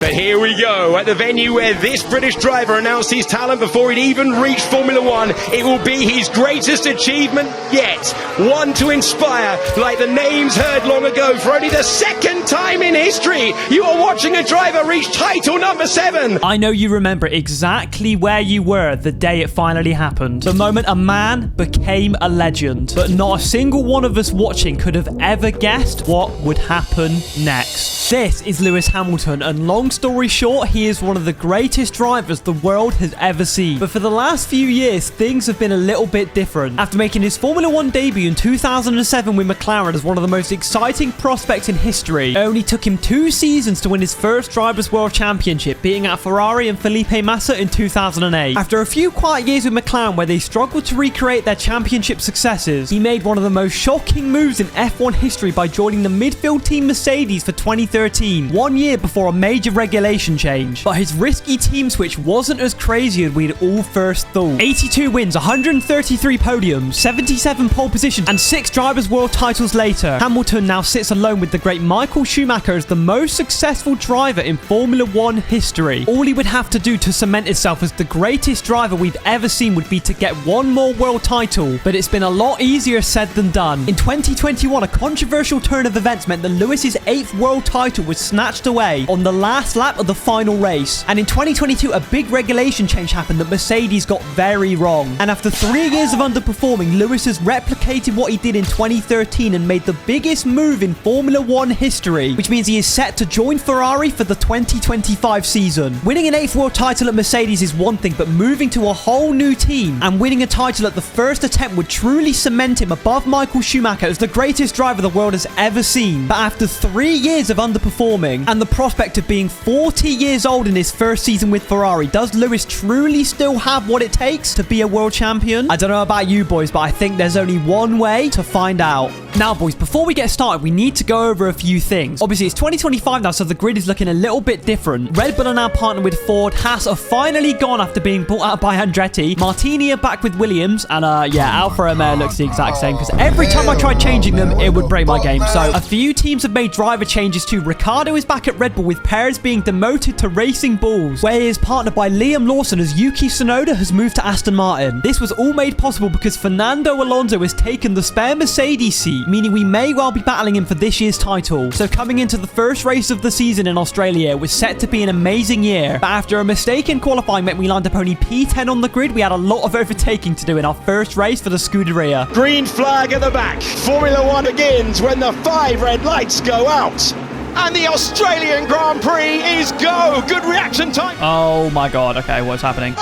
But here we go, at the venue where this British driver announced his talent before he'd even reached Formula One. It will be his greatest achievement yet. One to inspire, like the names heard long ago. For only the second time in history, you are watching a driver reach title number 7. I know you remember exactly where you were the day it finally happened. The moment a man became a legend. But not a single one of us watching could have ever guessed what would happen next. This is Lewis Hamilton, and long story short, he is one of the greatest drivers the world has ever seen. But for the last few years, things have been a little bit different. After making his Formula One debut in 2007 with McLaren as one of the most exciting prospects in history, it only took him 2 seasons to win his first Drivers' World Championship, beating out Ferrari and Felipe Massa in 2008. After a few quiet years with McLaren where they struggled to recreate their championship successes, he made one of the most shocking moves in F1 history by joining the midfield team Mercedes for 2013, 1 year before a major regulation change. But his risky team switch wasn't as crazy as we'd all first thought. 82 wins, 133 podiums, 77 pole positions, and 6 Drivers' World titles later, Hamilton now sits alone with the great Michael Schumacher as the most successful driver in Formula One history. All he would have to do to cement himself as the greatest driver we've ever seen would be to get one more world title, but it's been a lot easier said than done. In 2021, a controversial turn of events meant that Lewis's 8th world title was snatched away on the last lap of the final race. And in 2022, a big regulation change happened that Mercedes got very wrong. And after 3 years of underperforming, Lewis has replicated what he did in 2013 and made the biggest move in Formula One history, which means he is set to join Ferrari for the 2025 season. Winning an 8th world title at Mercedes is one thing, but moving to a whole new team and winning a title at the first attempt would truly cement him above Michael Schumacher as the greatest driver the world has ever seen. But after 3 years of underperforming and the prospect of being 40 years old in his first season with Ferrari, does Lewis truly still have what it takes to be a world champion? I don't know about you boys, but I think there's only one way to find out. Now boys, before we get started, we need to go over a few things. Obviously, it's 2025 now, so the grid is looking a little bit different. Red Bull are now partnered with Ford. Haas are finally gone after being bought out by Andretti. Martini are back with Williams. And yeah, Alfa Romeo looks the exact same because every time I tried changing them, it would break my game. So a few teams have made driver changes too. Ricciardo is back at Red Bull with Perez being demoted to Racing Bulls, where he is partnered by Liam Lawson as Yuki Tsunoda has moved to Aston Martin. This was all made possible because Fernando Alonso has taken the spare Mercedes seat, meaning we may well be battling him for this year's title. So coming into the first race of the season in Australia, it was set to be an amazing year. But after a mistake in qualifying meant we lined up only P10 on the grid, we had a lot of overtaking to do in our first race for the Scuderia. Green flag at the back. Formula One begins when the 5 red lights go out. And the Australian Grand Prix is go. Good reaction time. Oh my god. Okay, what's happening?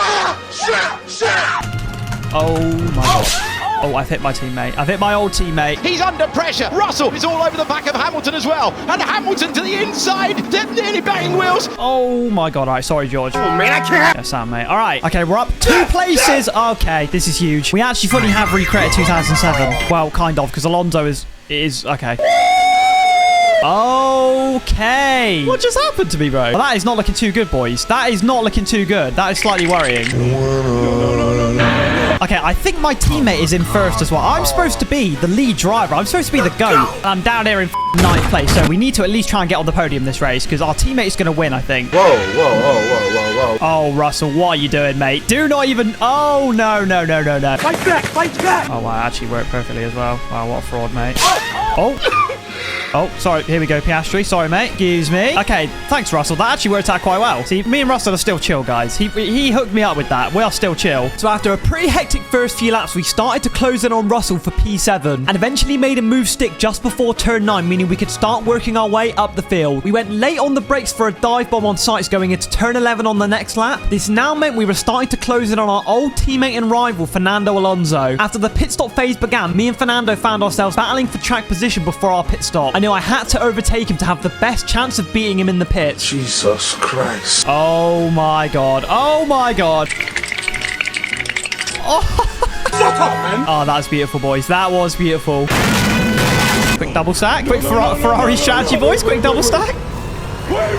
Oh my god. Oh, I've hit my teammate. I've hit my old teammate. He's under pressure. Russell is all over the back of Hamilton as well. And Hamilton to the inside. They're nearly banging wheels. Oh my god. All right, sorry, George. Oh man, I can't. Yeah, Sam, mate. All right. Okay, we're up 2 places. Okay, this is huge. We actually fully have recreated 2007. Well, kind of, because Alonso is okay. Okay. What just happened to me, bro? Well, that is not looking too good, boys. That is not looking too good. That is slightly worrying. Okay, I think my teammate is in first as well. I'm supposed to be the lead driver. I'm supposed to be the GOAT. I'm down here in 9th place, so we need to at least try and get on the podium this race because our teammate is going to win, I think. Whoa. Oh, Russell, what are you doing, mate? Do not even... Oh, no. Fight back. Oh, wow, actually worked perfectly as well. Wow, what a fraud, mate. Oh, sorry. Here we go, Piastri. Sorry, mate. Excuse me. Okay, thanks, Russell. That actually worked out quite well. See, me and Russell are still chill, guys. He hooked me up with that. We are still chill. So after a pretty hectic first few laps, we started to close in on Russell for P7 and eventually made him move stick just before turn 9, meaning we could start working our way up the field. We went late on the brakes for a dive bomb on sights going into turn 11 on the next lap. This now meant we were starting to close in on our old teammate and rival, Fernando Alonso. After the pit stop phase began, me and Fernando found ourselves battling for track position before our pit stop. I knew I had to overtake him to have the best chance of beating him in the pits. Jesus Christ. Oh my god. Oh my god. Oh. Oh, that's beautiful, boys. That was beautiful. Quick double stack. Quick Ferrari strategy, boys. Quick double stack. Wait.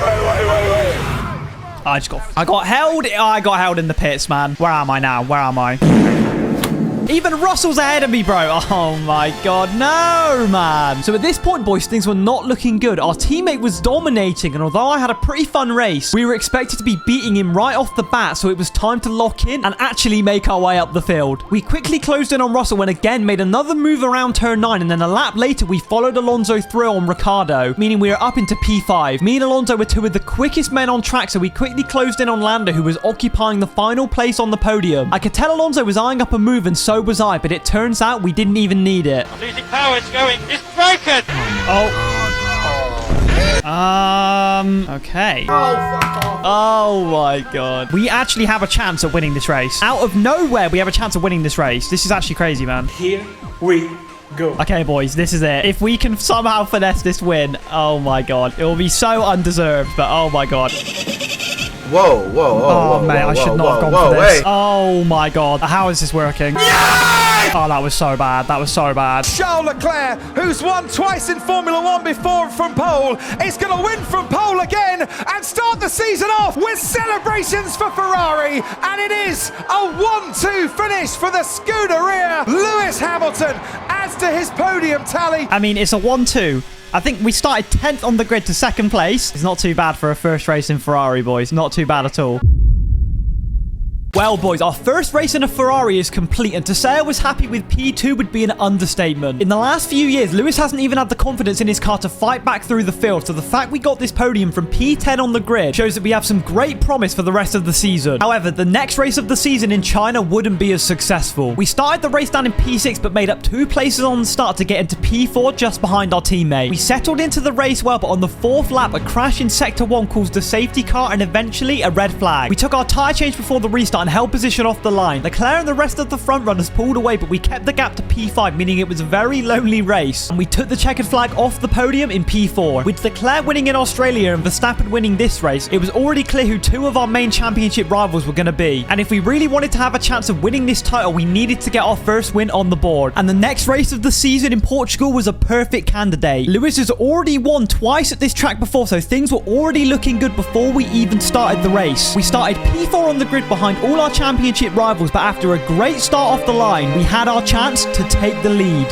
I got held. I got held in the pits, man. Where am I now? Where am I? Even Russell's ahead of me, bro. Oh my God, no, man. So at this point, boys, things were not looking good. Our teammate was dominating, and although I had a pretty fun race, we were expected to be beating him right off the bat, so it was time to lock in and actually make our way up the field. We quickly closed in on Russell and again made another move around turn 9, and then a lap later, we followed Alonso through on Ricciardo, meaning we were up into P5. Me and Alonso were two of the quickest men on track, so we quickly closed in on Lando, who was occupying the final place on the podium. I could tell Alonso was eyeing up a move, and so was I, but it turns out we didn't even need it. I'm losing power, it's going. It's broken! Okay. Oh my God. We actually have a chance at winning this race. Out of nowhere, we have a chance of winning this race. This is actually crazy, man. Here we go. Okay, boys, this is it. If we can somehow finesse this win, oh my God. It will be so undeserved, but oh my God. Whoa, whoa, Oh, man, I should not have gone for this. Oh my God. How is this working? Oh, that was so bad. That was so bad. Charles Leclerc, who's won twice in Formula 1 before from pole, is going to win from pole again and start the season off with celebrations for Ferrari. And it is a 1-2 finish for the Scuderia. Lewis Hamilton adds to his podium tally. I mean, it's a 1-2. I think we started 10th on the grid to 2nd place. It's not too bad for a first race in Ferrari, boys. Not too bad at all. Well, boys, our first race in a Ferrari is complete, and to say I was happy with P2 would be an understatement. In the last few years, Lewis hasn't even had the confidence in his car to fight back through the field, so the fact we got this podium from P10 on the grid shows that we have some great promise for the rest of the season. However, the next race of the season in China wouldn't be as successful. We started the race down in P6, but made up 2 places on the start to get into P4 just behind our teammate. We settled into the race well, but on the 4th lap, a crash in Sector 1 caused a safety car and eventually a red flag. We took our tyre change before the restart and held position off the line. Leclerc and the rest of the front runners pulled away, but we kept the gap to P5, meaning it was a very lonely race. And we took the checkered flag off the podium in P4. With Leclerc winning in Australia and Verstappen winning this race, it was already clear who 2 of our main championship rivals were going to be. And if we really wanted to have a chance of winning this title, we needed to get our first win on the board. And the next race of the season in Portugal was a perfect candidate. Lewis has already won twice at this track before, so things were already looking good before we even started the race. We started P4 on the grid behind all our championship rivals, but after a great start off the line, we had our chance to take the lead.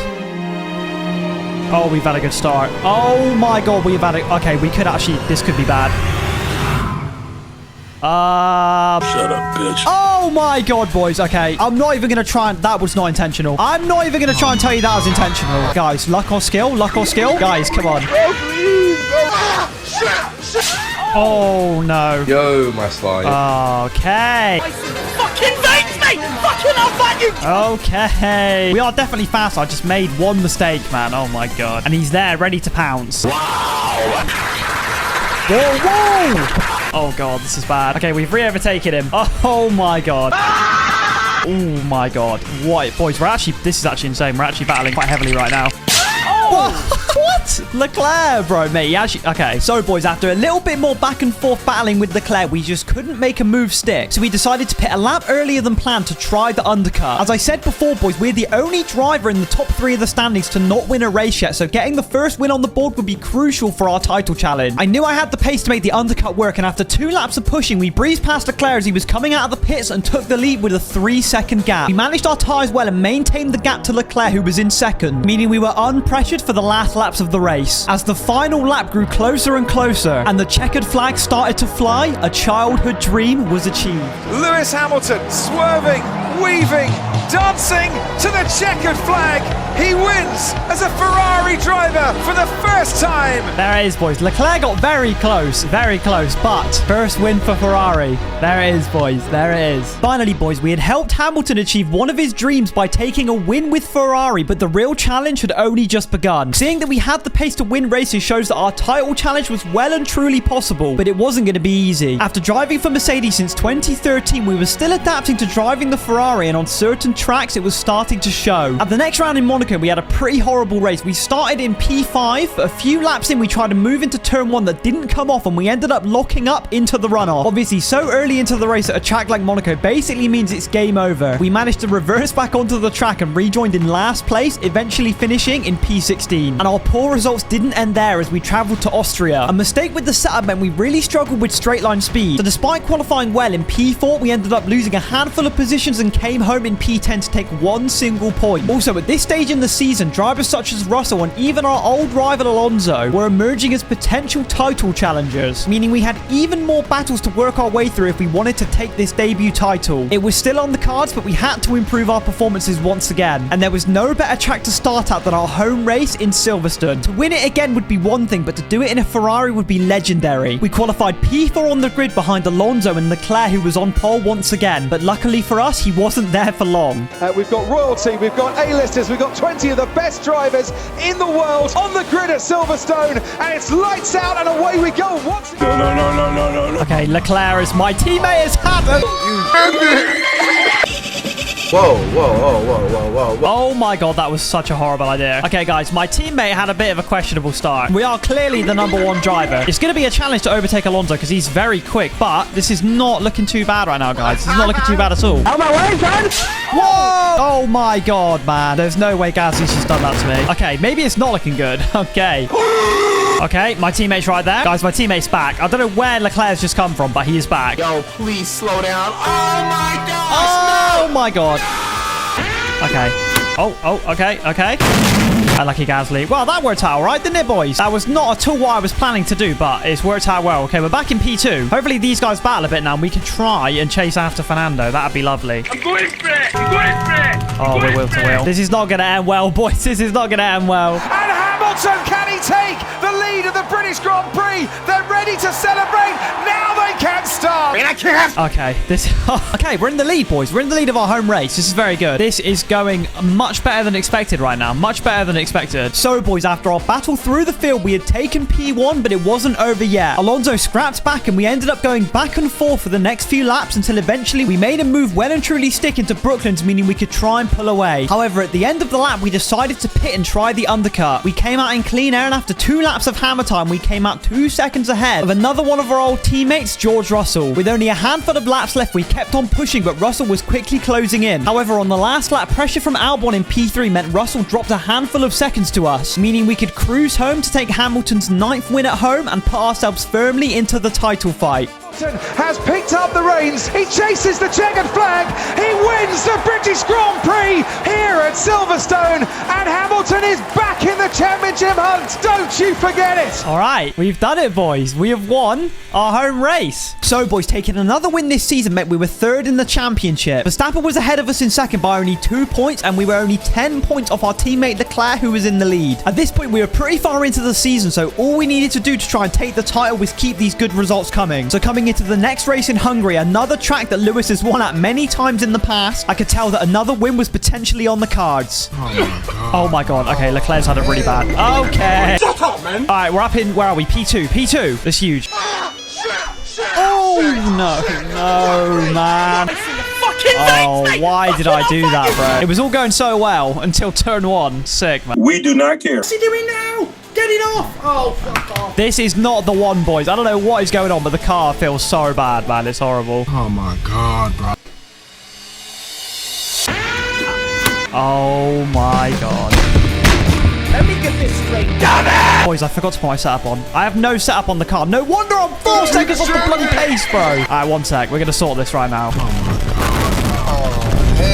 Oh, we've had a good start. Oh my God, we've had a... Okay, we could actually... This could be bad. Shut up, bitch. Oh my God, boys. Okay, I'm not even going to try and... That was not intentional. I'm not even going to try and tell you that was intentional. Guys, luck or skill? Luck or skill? Guys, come on. Oh, no. Yo, my slime. Okay. Fucking veins, mate! Fucking I'll fight you! Okay. We are definitely fast. I just made one mistake, man. Oh, my God. And he's there, ready to pounce. Wow. Whoa, whoa. Oh, God, this is bad. Okay, we've re-overtaken him. Oh, my God. Oh, my God. What? Boys, this is actually insane. We're actually battling quite heavily right now. Oh. What? Leclerc, bro, mate. Okay, so, boys, after a little bit more back and forth battling with Leclerc, we just couldn't make a move stick. So we decided to pit a lap earlier than planned to try the undercut. As I said before, boys, we're the only driver in the top 3 of the standings to not win a race yet, so getting the first win on the board would be crucial for our title challenge. I knew I had the pace to make the undercut work, and after 2 laps of pushing, we breezed past Leclerc as he was coming out of the pits and took the lead with a 3-second gap. We managed our tyres well and maintained the gap to Leclerc, who was in second, meaning we were unpressured for the last laps of the race. As the final lap grew closer and closer and the checkered flag started to fly, a childhood dream was achieved. Lewis Hamilton swerving, weaving, dancing to the checkered flag. He wins as a Ferrari driver for the first time. There it is, boys. Leclerc got very close, but first win for Ferrari. There it is, boys. There it is. Finally, boys, we had helped Hamilton achieve one of his dreams by taking a win with Ferrari, but the real challenge had only just begun. Seeing that we had the pace to win races shows that our title challenge was well and truly possible, but it wasn't going to be easy. After driving for Mercedes since 2013, we were still adapting to driving the Ferrari, and on certain tracks, it was starting to show. At the next round in Monaco, we had a pretty horrible race. We started in P5, but a few laps in, we tried to move into turn 1 that didn't come off, and we ended up locking up into the runoff. Obviously, so early into the race at a track like Monaco basically means it's game over. We managed to reverse back onto the track and rejoined in last place, eventually finishing in P16. And our poor results didn't end there as we traveled to Austria. A mistake with the setup meant we really struggled with straight line speed. So despite qualifying well in P4, we ended up losing a handful of positions and and came home in P10 to take one single point. Also, at this stage in the season, drivers such as Russell and even our old rival Alonso were emerging as potential title challengers, meaning we had even more battles to work our way through if we wanted to take this debut title. It was still on the cards, but we had to improve our performances once again, and there was no better track to start at than our home race in Silverstone. To win it again would be one thing, but to do it in a Ferrari would be legendary. We qualified P4 on the grid behind Alonso and Leclerc, who was on pole once again, but luckily for us, he wasn't there for long. We've got royalty, we've got A-listers, we've got 20 of the best drivers in the world on the grid at Silverstone, and it's lights out and away we go. What's No. Okay, Leclerc is my teammate. It's happened. Whoa. Oh my god, that was such a horrible idea. Okay, guys, my teammate had a bit of a questionable start. We are clearly the #1 driver. It's going to be a challenge to overtake Alonso because he's very quick, but this is not looking too bad right now, guys. This is not looking too bad at all. Out my way, son! Whoa! Oh my god, man. There's no way Gasly's just done that to me. Okay, maybe it's not looking good. Okay. Okay, my teammate's right there. Guys, my teammate's back. I don't know where Leclerc's just come from, but he is back. Yo, please slow down. Oh my gosh. Oh my god. Okay. Oh, okay. Lucky Gasly. Well, that worked out all right, didn't it, boys? That was not at all what I was planning to do, but it's worked out well. Okay, we're back in P2. Hopefully these guys battle a bit now and we can try and chase after Fernando. That'd be lovely. I'm going for it! I'm going for it! Oh, we're will to will. This is not going to end well, boys. This is not going to end well. And Hamilton, can he take the lead of the British Grand Prix? They're ready to celebrate. Now they can start. Okay, okay, we're in the lead, boys. We're in the lead of our home race. This is very good. This is going much better than expected right now. Much better than expected. So, boys, after our battle through the field, we had taken P1, but it wasn't over yet. Alonso scrapped back, and we ended up going back and forth for the next few laps until eventually we made a move well and truly stick into Brooklands, meaning we could try and pull away. However, at the end of the lap, we decided to pit and try the undercut. We came out in clean air, and after 2 laps of hammer time, we came out 2 seconds ahead of another one of our old teammates, George Russell. With only a handful of laps left, we kept on pushing, but Russell was quickly closing in. However, on the last lap, pressure from Albon in P3 meant Russell dropped a handful of seconds to us, meaning we could cruise home to take Hamilton's 9th win at home and put ourselves firmly into the title fight. Has picked up the reins. He chases the checkered flag. He wins the British Grand Prix here at Silverstone, and Hamilton is back in the championship hunt. Don't you forget it. All right, we've done it, boys. We have won our home race. So, boys, taking another win this season meant we were 3rd in the championship. Verstappen was ahead of us in 2nd by only 2 points, and we were only 10 points off our teammate Leclerc, who was in the lead. At this point, we were pretty far into the season, so all we needed to do to try and take the title was keep these good results coming. So coming into the next race in Hungary, another track that Lewis has won at many times in the past, I could tell that another win was potentially on the cards. Oh my god. Okay, Leclerc's had it really bad. Okay. Shut up, man! Alright, we're up in, where are we? P2. That's huge. Oh, no, man. Oh, why did I do that, bro? It was all going so well until turn 1. Sick, man. We do not care. What's he doing now? Get it off! Oh, fuck off. This is not the one, boys. I don't know what is going on, but the car feels so bad, man. It's horrible. Oh my god, bro. Oh my god. Let me get this straight. Damn it! Boys, I forgot to put my setup on. I have no setup on the car. No wonder I'm 4 seconds off the bloody pace, bro. Alright, 1 sec. We're going to sort this right now.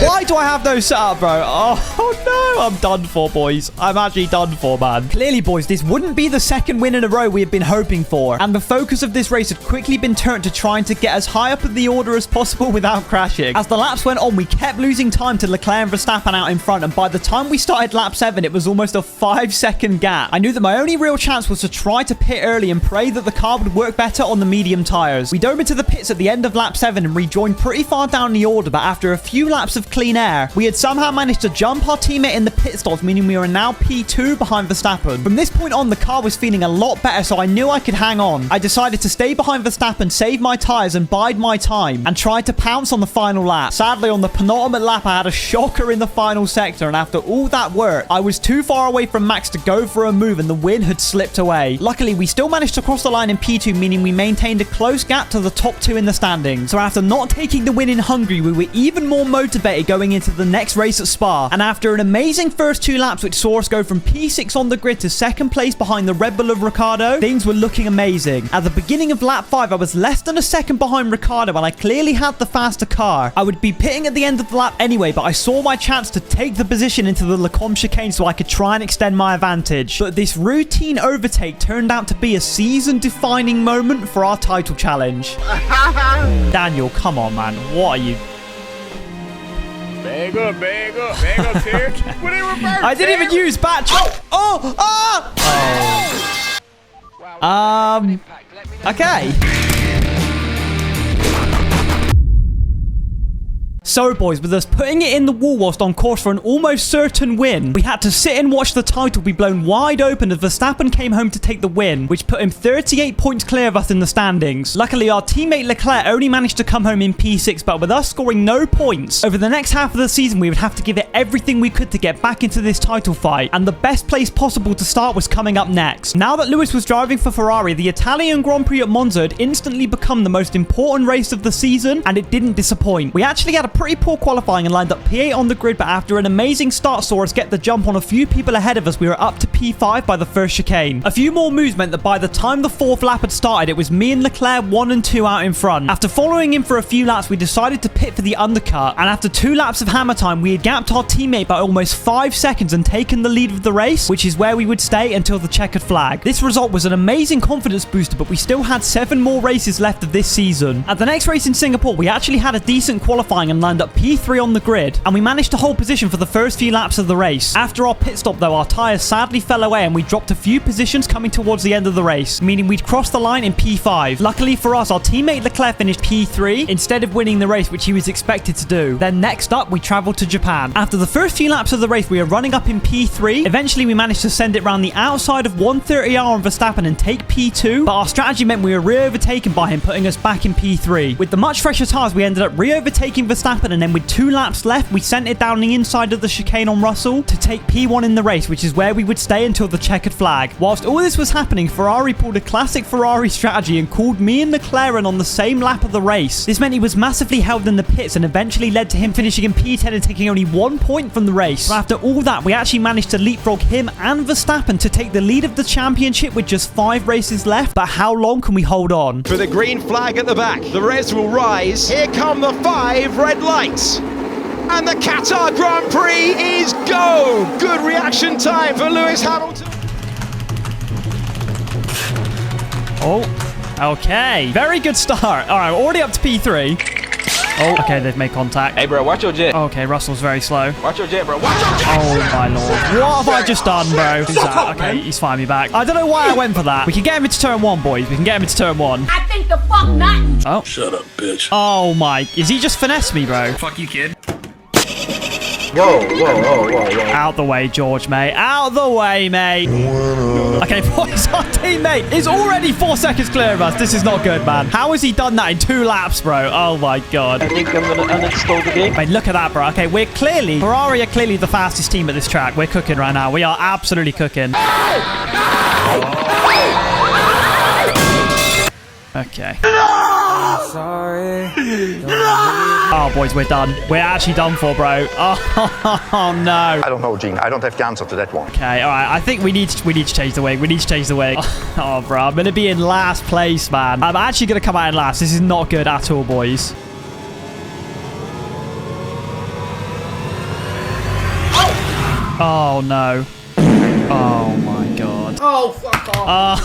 Why do I have no setup, bro? Oh, no. I'm done for, boys. I'm actually done for, man. Clearly, boys, this wouldn't be the 2nd win in a row we had been hoping for. And the focus of this race had quickly been turned to trying to get as high up in the order as possible without crashing. As the laps went on, we kept losing time to Leclerc and Verstappen out in front. And by the time we started lap 7, it was almost a 5-second gap. I knew that my only real chance was to try to pit early and pray that the car would work better on the medium tires. We dove into the pits at the end of lap 7 and rejoined pretty far down the order, but after a few laps of clean air, we had somehow managed to jump our teammate in the pit stops, meaning we were now P2 behind Verstappen. From this point on, the car was feeling a lot better, so I knew I could hang on. I decided to stay behind Verstappen, save my tires, and bide my time, and tried to pounce on the final lap. Sadly, on the penultimate lap, I had a shocker in the final sector, and after all that work, I was too far away from Max to go for a move, and the win had slipped away. Luckily, we still managed to cross the line in P2, meaning we maintained a close gap to the top 2 in the standings. So after not taking the win in Hungary, we were even more motivated motivated going into the next race at Spa. And after an amazing first 2 laps, which saw us go from P6 on the grid to second place behind the Red Bull of Ricciardo, things were looking amazing. At the beginning of lap 5, I was less than a second behind Ricciardo and I clearly had the faster car. I would be pitting at the end of the lap anyway, but I saw my chance to take the position into the Leclerc chicane so I could try and extend my advantage. But this routine overtake turned out to be a season-defining moment for our title challenge. Daniel, come on, man. What are you... Bag up here. What in reverse? I didn't even use battery. Okay. So, boys, with us putting it in the wall whilst on course for an almost certain win, we had to sit and watch the title be blown wide open as Verstappen came home to take the win, which put him 38 points clear of us in the standings. Luckily, our teammate Leclerc only managed to come home in P6, but with us scoring no points, over the next half of the season, we would have to give it everything we could to get back into this title fight, and the best place possible to start was coming up next. Now that Lewis was driving for Ferrari, the Italian Grand Prix at Monza had instantly become the most important race of the season, and it didn't disappoint. We actually had a pretty poor qualifying and lined up P8 on the grid, but after an amazing start saw us get the jump on a few people ahead of us, we were up to P5 by the first chicane. A few more moves meant that by the time the 4th lap had started, it was me and Leclerc 1 and 2 out in front. After following him for a few laps, we decided to pit for the undercut, and after 2 laps of hammer time, we had gapped our teammate by almost 5 seconds and taken the lead of the race, which is where we would stay until the checkered flag. This result was an amazing confidence booster, but we still had 7 more races left of this season. At the next race in Singapore, we actually had a decent qualifying and lined up P3 on the grid, and we managed to hold position for the first few laps of the race. After our pit stop, though, our tyres sadly fell away and we dropped a few positions coming towards the end of the race, meaning we'd crossed the line in P5. Luckily for us, our teammate Leclerc finished P3 instead of winning the race, which he was expected to do. Then next up, we travelled to Japan. After the first few laps of the race, we were running up in P3. Eventually, we managed to send it round the outside of 130R on Verstappen and take P2, but our strategy meant we were re-overtaken by him, putting us back in P3. With the much fresher tyres, we ended up re-overtaking Verstappen, and then with 2 laps left, we sent it down the inside of the chicane on Russell to take P1 in the race, which is where we would stay until the checkered flag. Whilst all this was happening, Ferrari pulled a classic Ferrari strategy and called me and Leclerc on the same lap of the race. This meant he was massively held in the pits and eventually led to him finishing in P10 and taking only 1 point from the race. But after all that, we actually managed to leapfrog him and Verstappen to take the lead of the championship with just 5 races left. But how long can we hold on? For the green flag at the back, the reds will rise. Here come the 5 red lights. And the Qatar Grand Prix is go! Good reaction time for Lewis Hamilton. Oh, okay. Very good start. All right, we're already up to P3. Oh, okay, they've made contact. Hey, bro, watch your jet. Okay, Russell's very slow. Watch your jet, bro. Watch your jet. Oh, my lord. What have I just done, bro? Who's that? Okay, he's firing me back. I don't know why I went for that. We can get him into turn 1, boys. We can get him into turn 1. I think the fuck not. Oh. Shut up, bitch. Oh, my. Is he just finessed me, bro? Fuck you, kid. Whoa. Out the way, George, mate. Out the way, mate. Okay, boys, our teammate is already 4 seconds clear of us. This is not good, man. How has he done that in 2 laps, bro? Oh, my God. I think I'm going to uninstall the game. Mate, look at that, bro. Okay, Ferrari are clearly the fastest team at this track. We're cooking right now. We are absolutely cooking. Okay. Sorry. Oh, boys, we're done. We're actually done for, bro. Oh, no. I don't know, Gene. I don't have the answer to that one. Okay, all right. I think we need to change the wing. We need to change the wing. Oh, bro. I'm going to be in last place, man. I'm actually going to come out in last. This is not good at all, boys. Oh, no. Oh, my God. Oh, fuck off.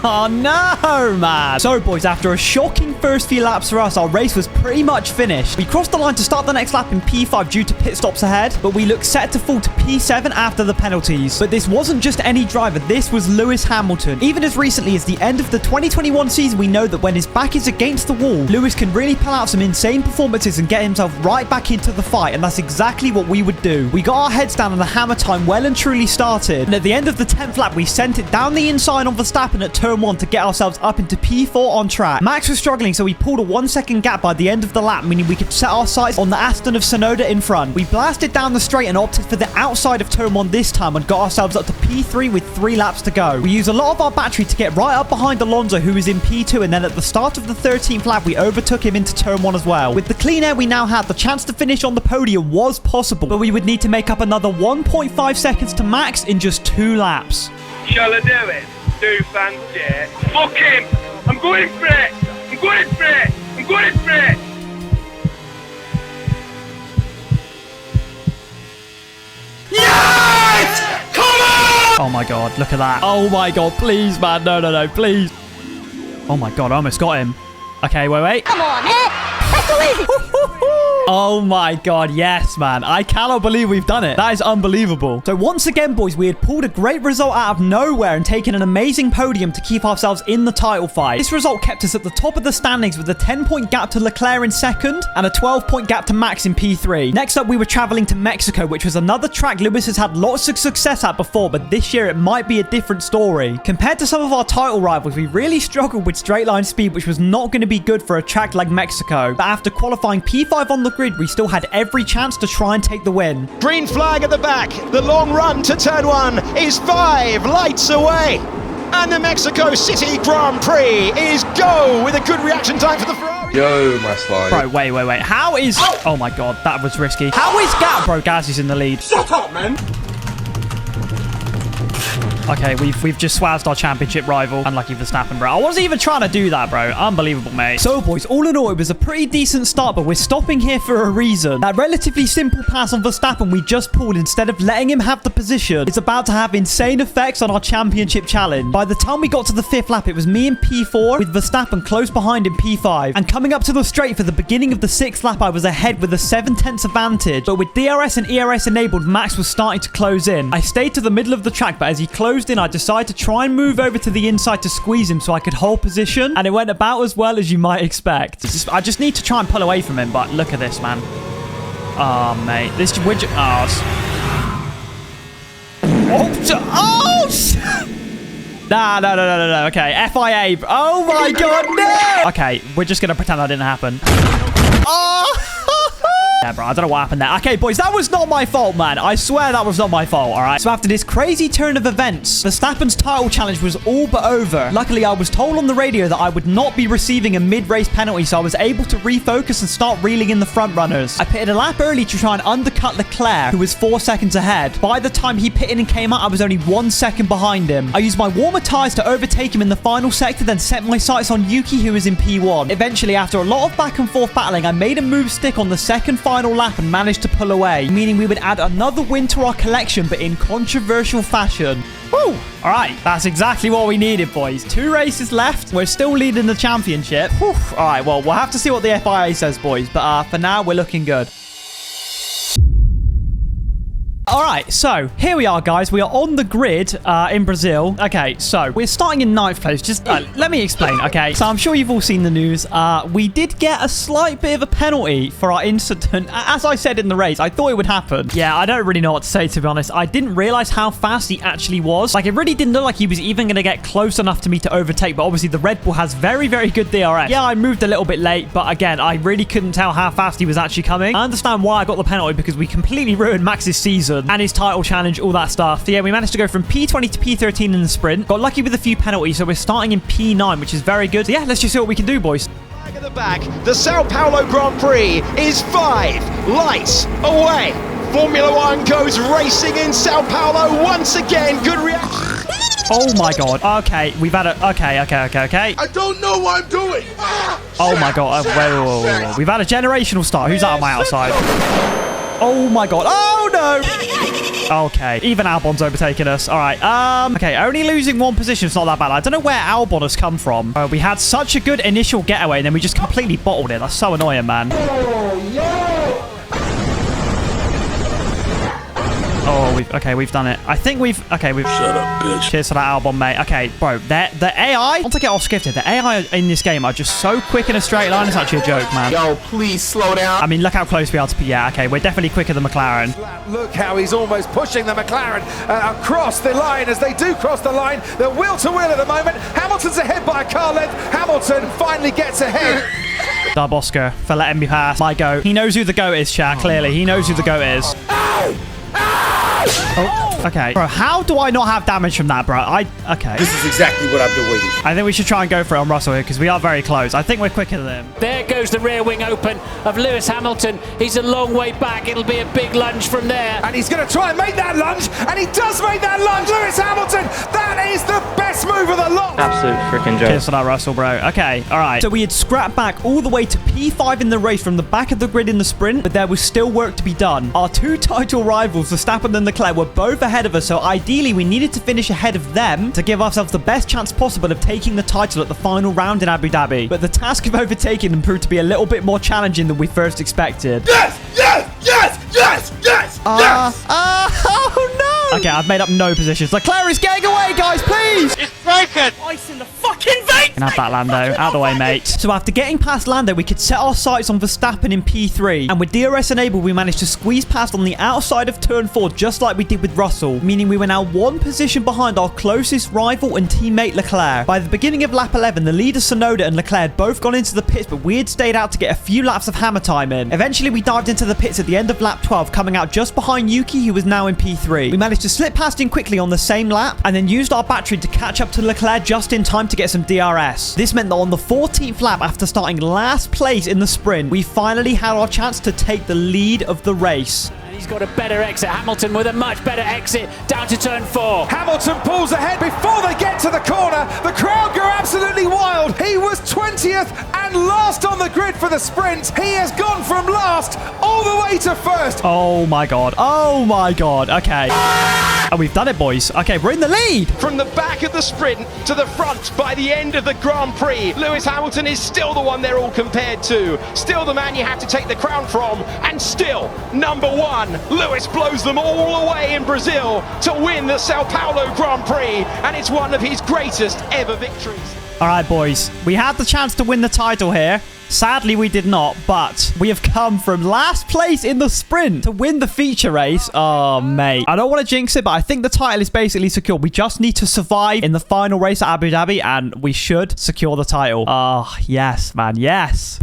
Oh, no, man. So, boys, after a shocking first few laps for us, our race was pretty much finished. We crossed the line to start the next lap in P5 due to pit stops ahead, but we looked set to fall to P7 after the penalties. But this wasn't just any driver. This was Lewis Hamilton. Even as recently as the end of the 2021 season, we know that when his back is against the wall, Lewis can really pull out some insane performances and get himself right back into the fight, and that's exactly what we would do. We got our heads down and the hammer time well and truly started, and at the end of the 10th lap, we sent it down the inside on Verstappen Verstappen at turn 1 to get ourselves up into P4 on track. Max was struggling, so we pulled a 1-second gap by the end of the lap, meaning we could set our sights on the Aston of Sonoda in front. We blasted down the straight and opted for the outside of turn 1 this time and got ourselves up to P3 with 3 laps to go. We used a lot of our battery to get right up behind Alonso, who was in P2, and then at the start of the 13th lap, we overtook him into turn 1 as well. With the clean air we now had, the chance to finish on the podium was possible, but we would need to make up another 1.5 seconds to Max in just 2 laps. Shall I do it? Do fancy it? Fuck him! I'm going for it! I'm going for it! I'm going for it! Yes! Come on! Oh my god, look at that. Oh my god, please, man. No, no, no, please. Oh my god, I almost got him. Okay, wait. Come on, That's too easy. Oh my god, yes, man. I cannot believe we've done it. That is unbelievable. So once again, boys, we had pulled a great result out of nowhere and taken an amazing podium to keep ourselves in the title fight. This result kept us at the top of the standings with a 10-point gap to Leclerc in second and a 12-point gap to Max in P3. Next up, we were traveling to Mexico, which was another track Lewis has had lots of success at before, but this year it might be a different story. Compared to some of our title rivals, we really struggled with straight line speed, which was not going to be good for a track like Mexico. But after qualifying P5 on the grid, we still had every chance to try and take the win. Green flag at the back. The long run to turn 1 is 5 lights away. And the Mexico City Grand Prix is go with a good reaction time for the Ferrari. Yo, my slide. Bro, wait. How is... Oh my god, that was risky. How is Bro, Gaz is in the lead. Shut up, man. Okay, we've just swazzed our championship rival. Unlucky Verstappen, bro. I wasn't even trying to do that, bro. Unbelievable, mate. So, boys, all in all, it was a pretty decent start, but we're stopping here for a reason. That relatively simple pass on Verstappen we just pulled, instead of letting him have the position, it's about to have insane effects on our championship challenge. By the time we got to the 5th lap, it was me in P4 with Verstappen close behind in P5. And coming up to the straight for the beginning of the 6th lap, I was ahead with a 7/10 advantage. But with DRS and ERS enabled, Max was starting to close in. I stayed to the middle of the track, but as he closed in, I decided to try and move over to the inside to squeeze him so I could hold position, and it went about as well as you might expect. I just need to try and pull away from him, but look at this, man. Oh, mate. This widget... No. Okay, FIA. Oh, my God, no! Okay, we're just going to pretend that didn't happen. Oh! Yeah, bro, I don't know what happened there. Okay, boys, that was not my fault, man. I swear that was not my fault, all right? So after this crazy turn of events, Verstappen's title challenge was all but over. Luckily, I was told on the radio that I would not be receiving a mid-race penalty, so I was able to refocus and start reeling in the front runners. I pitted a lap early to try and undercut Leclerc, who was 4 seconds ahead. By the time he pitted and came out, I was only 1 second behind him. I used my warmer tyres to overtake him in the final sector, then set my sights on Yuki, who was in P1. Eventually, after a lot of back and forth battling, I made a move stick on the second final lap and managed to pull away, meaning we would add another win to our collection, but in controversial fashion. Woo! All right, that's exactly what we needed, boys. 2 races left. We're still leading the championship. Whew. All right, well, we'll have to see what the FIA says, boys, but for now, we're looking good. All right, so here we are, guys. We are on the grid in Brazil. Okay, so we're starting in 9th place. Just let me explain, okay? So I'm sure you've all seen the news. We did get a slight bit of a penalty for our incident. As I said in the race, I thought it would happen. Yeah, I don't really know what to say, to be honest. I didn't realize how fast he actually was. Like, it really didn't look like he was even going to get close enough to me to overtake, but obviously the Red Bull has very, very good DRS. Yeah, I moved a little bit late, but again, I really couldn't tell how fast he was actually coming. I understand why I got the penalty, because we completely ruined Max's season and his title challenge, all that stuff. So yeah, we managed to go from P20 to P13 in the sprint. Got lucky with a few penalties, so we're starting in P9, which is very good. So yeah, let's just see what we can do, boys. At the back, the Sao Paulo Grand Prix is 5 lights away. Formula 1 goes racing in Sao Paulo once again. Good reaction. Oh my god. Okay, we've had a... Okay. I don't know what I'm doing. Oh my god. Whoa. We've had a generational start. Who's that on my outside? Oh my god. Oh no. Okay. Even Albon's overtaken us. All right. Okay. Only losing 1 position is not that bad. I don't know where Albon has come from. We had such a good initial getaway, and then we just completely bottled it. That's so annoying, man. Oh, we've done it. I think we've... Okay, we've... Shut up, bitch. Cheers for that Albon, mate. Okay, bro, the AI... Not to get off scripted, the AI in this game are just so quick in a straight line. It's actually a joke, man. Yo, please slow down. I mean, look how close we are to... Yeah, okay, we're definitely quicker than McLaren. Look how he's almost pushing the McLaren across the line. As they do cross the line, they're wheel to wheel at the moment. Hamilton's ahead by a car length. Hamilton finally gets ahead. Dub Oscar for letting me pass. My goat. He knows who the goat is, chat. Clearly, he knows who the goat is. Oh, okay. Bro, how do I not have damage from that, bro? Okay. This is exactly what I've been waiting for. I think we should try and go for it on Russell here because we are very close. I think we're quicker than him. There goes the rear wing open of Lewis Hamilton. He's a long way back. It'll be a big lunge from there. And he's going to try and make that lunge. And he does make that lunge. Lewis Hamilton, that is the best move of the lot. Absolute freaking joke. Cheers for that, Russell, bro. Okay, all right. So we had scrapped back all the way to P5 in the race from the back of the grid in the sprint, but there was still work to be done. Our two title rivals, Verstappen and Leclerc, were both ahead of us, so ideally we needed to finish ahead of them to give ourselves the best chance possible of taking the title at the final round in Abu Dhabi. But the task of overtaking them proved to be a little bit more challenging than we first expected. Yes! Yes! Yes! Yes! Yes! Yes! Oh no! Okay, I've made up no positions. Leclerc is getting away, guys, please! It's broken. Ice in the fucking vein. Can have that, Lando. Out of the way, mate. So after getting past Lando, we could set our sights on Verstappen in P3. And with DRS enabled, we managed to squeeze past on the outside of turn 4, just like we did with Russell, meaning we were now one position behind our closest rival and teammate Leclerc. By the beginning of lap 11, the leaders Tsunoda and Leclerc had both gone into the pits, but we had stayed out to get a few laps of hammer time in. Eventually, we dived into the pits at the end of lap 12, coming out just behind Yuki, who was now in P3. We managed to slip past him quickly on the same lap, and then used our battery to catch up to Leclerc just in time to get some DRS. This meant that on the 14th lap, after starting last place in the sprint, we finally had our chance to take the lead of the race. He's got a better exit. Hamilton with a much better exit down to turn 4. Hamilton pulls ahead before they get to the corner. The crowd go absolutely wild. He was 20th and last on the grid for the sprint. He has gone from last all the way to first. Oh my god. Oh my god. Okay. And we've done it, boys. Okay, we're in the lead. From the back of the sprint to the front by the end of the Grand Prix, Lewis Hamilton is still the one they're all compared to. Still the man you have to take the crown from. And still number 1. Lewis blows them all away in Brazil to win the Sao Paulo Grand Prix. And it's one of his greatest ever victories. All right, boys. We had the chance to win the title here. Sadly, we did not, but we have come from last place in the sprint to win the feature race. Oh, mate. I don't want to jinx it, but I think the title is basically secure. We just need to survive in the final race at Abu Dhabi, and we should secure the title. Oh, yes, man. Yes.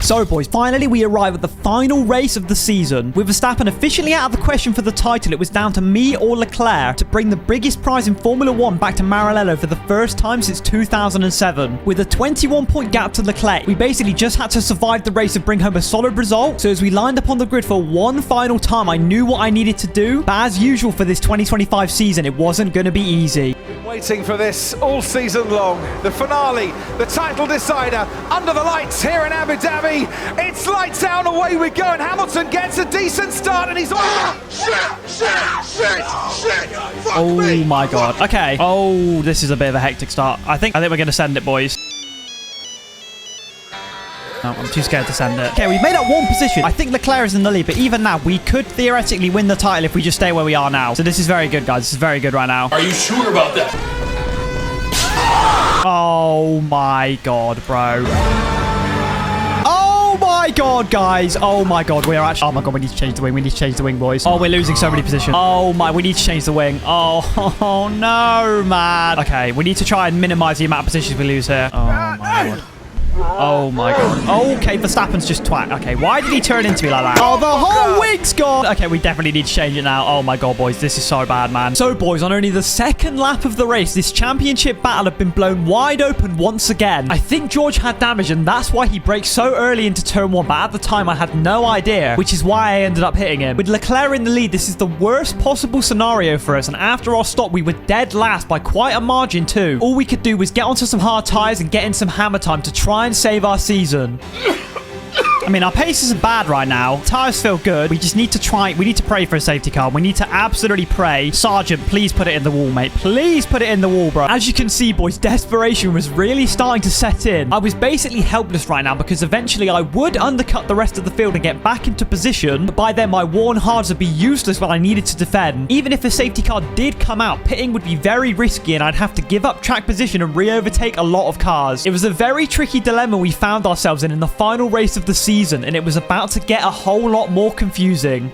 So, boys, finally we arrive at the final race of the season. With Verstappen officially out of the question for the title, it was down to me or Leclerc to bring the biggest prize in Formula 1 back to Maranello for the first time since 2007. With a 21-point gap to Leclerc, we basically just had to survive the race and bring home a solid result. So as we lined up on the grid for one final time, I knew what I needed to do. But as usual for this 2025 season, it wasn't going to be easy. Been waiting for this all season long. The finale, the title decider, under the lights here in Abu Dhabi. It's lights out, away we go, and Hamilton gets a decent start, and he's on. Oh my god. Okay. Oh, this is a bit of a hectic start. I think we're going to send it, boys. No, I'm too scared to send it. Okay, we've made up one position. I think Leclerc is in the lead, but even now, we could theoretically win the title if we just stay where we are now. So this is very good, guys. This is very good right now. Are you sure about that? Oh my god, bro. Oh my god, guys. Oh my god, we are actually... Oh my god, we need to change the wing. We need to change the wing, boys. Oh, we're losing so many positions. Oh my, we need to change the wing. Oh no, man. Okay, we need to try and minimize the amount of positions we lose here. Oh my god. Oh my god. Okay, Verstappen's just twat. Okay, why did he turn into me like that? Oh, the whole wing's gone. Okay, we definitely need to change it now. Oh my god, boys. This is so bad, man. So, boys, on only the second lap of the race, this championship battle had been blown wide open once again. I think George had damage, and that's why he braked so early into turn 1, but at the time, I had no idea, which is why I ended up hitting him. With Leclerc in the lead, this is the worst possible scenario for us, and after our stop, we were dead last by quite a margin too. All we could do was get onto some hard tyres and get in some hammer time to try and save our season. I mean, our pace isn't bad right now. Tires feel good. We just need to try. We need to pray for a safety car. We need to absolutely pray. Sergeant, please put it in the wall, mate. Please put it in the wall, bro. As you can see, boys, desperation was really starting to set in. I was basically helpless right now because eventually I would undercut the rest of the field and get back into position. But by then, my worn hards would be useless when I needed to defend. Even if a safety car did come out, pitting would be very risky and I'd have to give up track position and re-overtake a lot of cars. It was a very tricky dilemma we found ourselves in the final race of the season, and it was about to get a whole lot more confusing.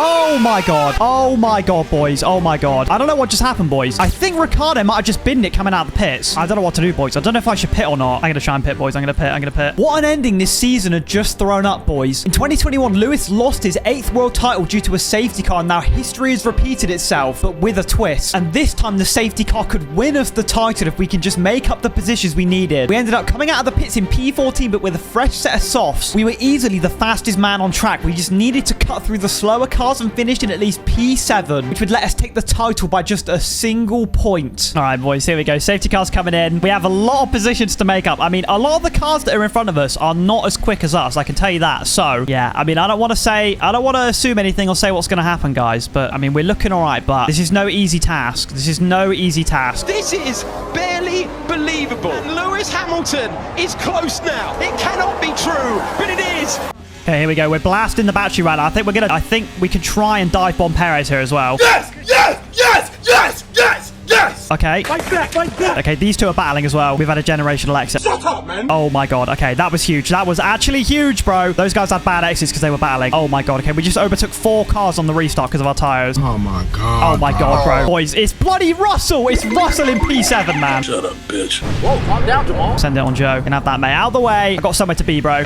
Oh my god. Oh my god, boys. Oh my god. I don't know what just happened, boys. I think Ricciardo might have just binned it coming out of the pits. I don't know what to do, boys. I don't know if I should pit or not. I'm going to try and pit, boys. I'm going to pit. What an ending this season had just thrown up, boys. In 2021, Lewis lost his 8th world title due to a safety car. Now history has repeated itself, but with a twist. And this time, the safety car could win us the title if we can just make up the positions we needed. We ended up coming out of the pits in P14, but with a fresh set of softs. We were easily the fastest man on track. We just needed to cut through the slower cars and finished in at least P7, which would let us take the title by just a single point. All right, boys, here we go. Safety cars coming in. We have a lot of positions to make up. I mean, a lot of the cars that are in front of us are not as quick as us. I can tell you that. So, yeah, I mean, I don't want to assume anything or say what's going to happen, guys. But, I mean, we're looking all right. But this is no easy task. This is no easy task. This is barely believable. And Lewis Hamilton is close now. It cannot be true, but it is. Okay, here we go. We're blasting the battery right now. I think we can try and dive bomb Perez here as well. Yes! Yes! Yes! Yes! Yes! Yes! Okay. Fight back! Okay, these two are battling as well. We've had a generational exit. Shut up, man! Oh my god. Okay, that was huge. That was actually huge, bro. Those guys had bad exits because they were battling. Oh my god. Okay, we just overtook 4 cars on the restart because of our tires. Oh my god. Oh my god, bro. Boys, it's bloody Russell. It's Russell in P7, man. Shut up, bitch. Whoa, calm down, Jamal. Send it on Joe. Can have that, mate. Out of the way. I got somewhere to be, bro.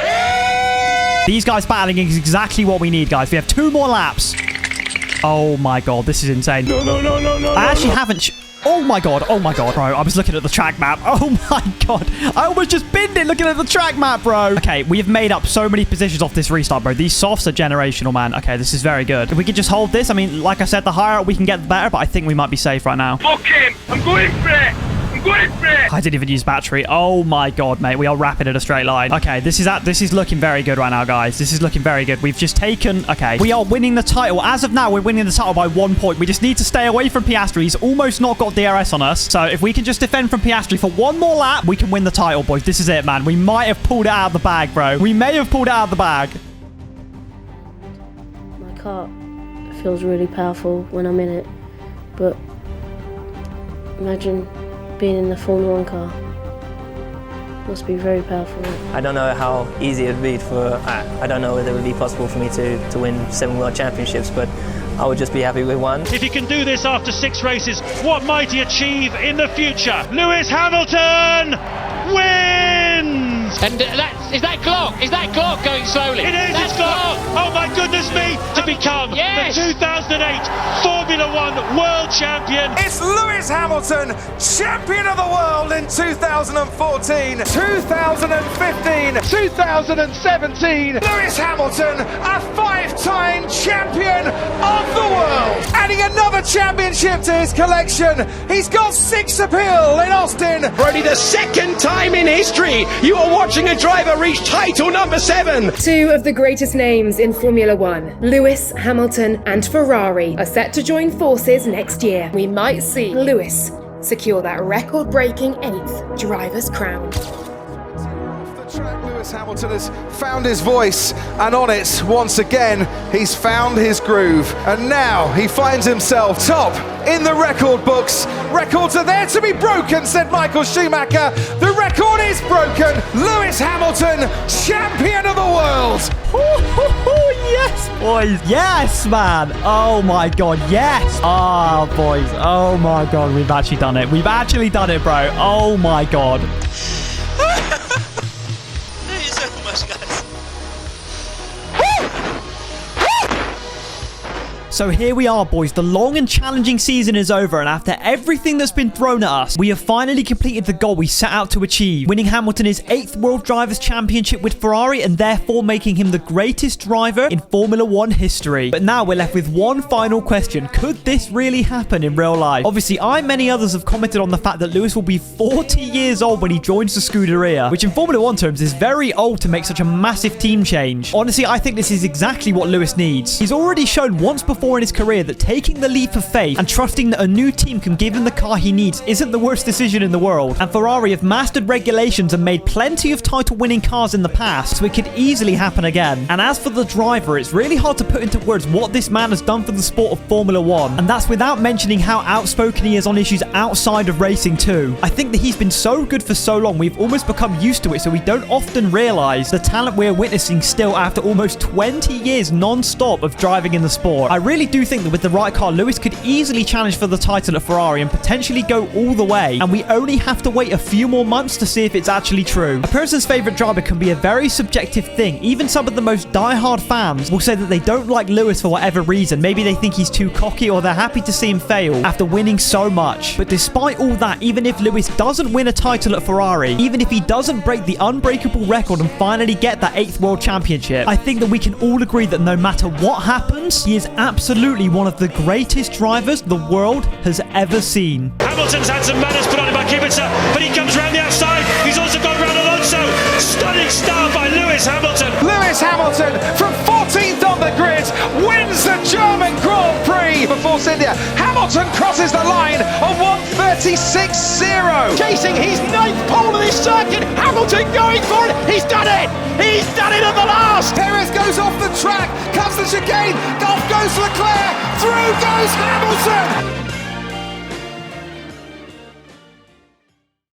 These guys battling is exactly what we need, guys. We have 2 more laps. Oh my god, this is insane. No. I actually haven't... Oh my god, bro. I was looking at the track map. Oh my god. I almost just binned it looking at the track map, bro. Okay, we have made up so many positions off this restart, bro. These softs are generational, man. Okay, this is very good. If we could just hold this, I mean, like I said, the higher up we can get, the better, but I think we might be safe right now. Fuck him! I'm going for it! I didn't even use battery. Oh my god, mate. We are rapid in a straight line. Okay, this is looking very good right now, guys. This is looking very good. We've just taken... Okay, we are winning the title. As of now, we're winning the title by 1 point. We just need to stay away from Piastri. He's almost not got DRS on us. So if we can just defend from Piastri for 1 more lap, we can win the title, boys. This is it, man. We might have pulled it out of the bag, bro. We may have pulled it out of the bag. My car feels really powerful when I'm in it, but imagine being in the Formula 1 car. Must be very powerful. I don't know how easy it would be I don't know whether it would be possible for me to win 7 world championships, but I would just be happy with 1. If he can do this after 6 races, what might he achieve in the future? Lewis Hamilton wins! And is that clock going slowly? It is, That's it's clock! Oh my goodness me! To become the 2008 Formula 1 World Champion! It's Lewis Hamilton, champion of the world in 2014, 2015, 2017. Lewis Hamilton, a 5-time champion of the world. Adding another championship to his collection. He's got 6 appeal in Austin. For only the 2nd time in history, you are watching a driver reach title number 7. 2 of the greatest names in Formula 1, Lewis Hamilton and Ferrari, are set to join forces next year. We might see Lewis secure that record-breaking 8th driver's crown. Lewis Hamilton has found his voice, and on it, once again, he's found his groove. And now he finds himself top in the record books. Records are there to be broken, said Michael Schumacher. The record is broken. Lewis Hamilton, champion of the world. Yes, boys. Yes, man. Oh my god, yes. Oh, boys. Oh my god, we've actually done it. We've actually done it, bro. Oh my god. Thank you so much, guys. So here we are, boys. The long and challenging season is over, and after everything that's been thrown at us, we have finally completed the goal we set out to achieve, winning Hamilton his 8th World Drivers' Championship with Ferrari and therefore making him the greatest driver in Formula 1 history. But now we're left with one final question. Could this really happen in real life? Obviously, I and many others have commented on the fact that Lewis will be 40 years old when he joins the Scuderia, which in Formula 1 terms is very old to make such a massive team change. Honestly, I think this is exactly what Lewis needs. He's already shown once before in his career that taking the leap of faith and trusting that a new team can give him the car he needs isn't the worst decision in the world. And Ferrari have mastered regulations and made plenty of title-winning cars in the past, so it could easily happen again. And as for the driver, it's really hard to put into words what this man has done for the sport of Formula 1. And that's without mentioning how outspoken he is on issues outside of racing too. I think that he's been so good for so long, we've almost become used to it, so we don't often realise the talent we're witnessing still after almost 20 years non-stop of driving in the sport. I really do think that with the right car, Lewis could easily challenge for the title at Ferrari and potentially go all the way, and we only have to wait a few more months to see if it's actually true. A person's favourite driver can be a very subjective thing. Even some of the most die-hard fans will say that they don't like Lewis for whatever reason. Maybe they think he's too cocky or they're happy to see him fail after winning so much. But despite all that, even if Lewis doesn't win a title at Ferrari, even if he doesn't break the unbreakable record and finally get that 8th World Championship, I think that we can all agree that no matter what happens, he is absolutely one of the greatest drivers the world has ever seen. Hamilton's had some manners put on him by Kubica, but he comes round the outside. He's also got round Alonso. Stunning start by Lewis Hamilton. Lewis Hamilton from 14th on the grid wins the German Grand Prix for Force India. Hamilton crosses the line on 1:36.0. Chasing his 9th pole of this circuit. Hamilton going for it. He's done it. He's done it at the last. Perez goes off the track, cuts the chicane, off goes Leclerc, through goes Hamilton.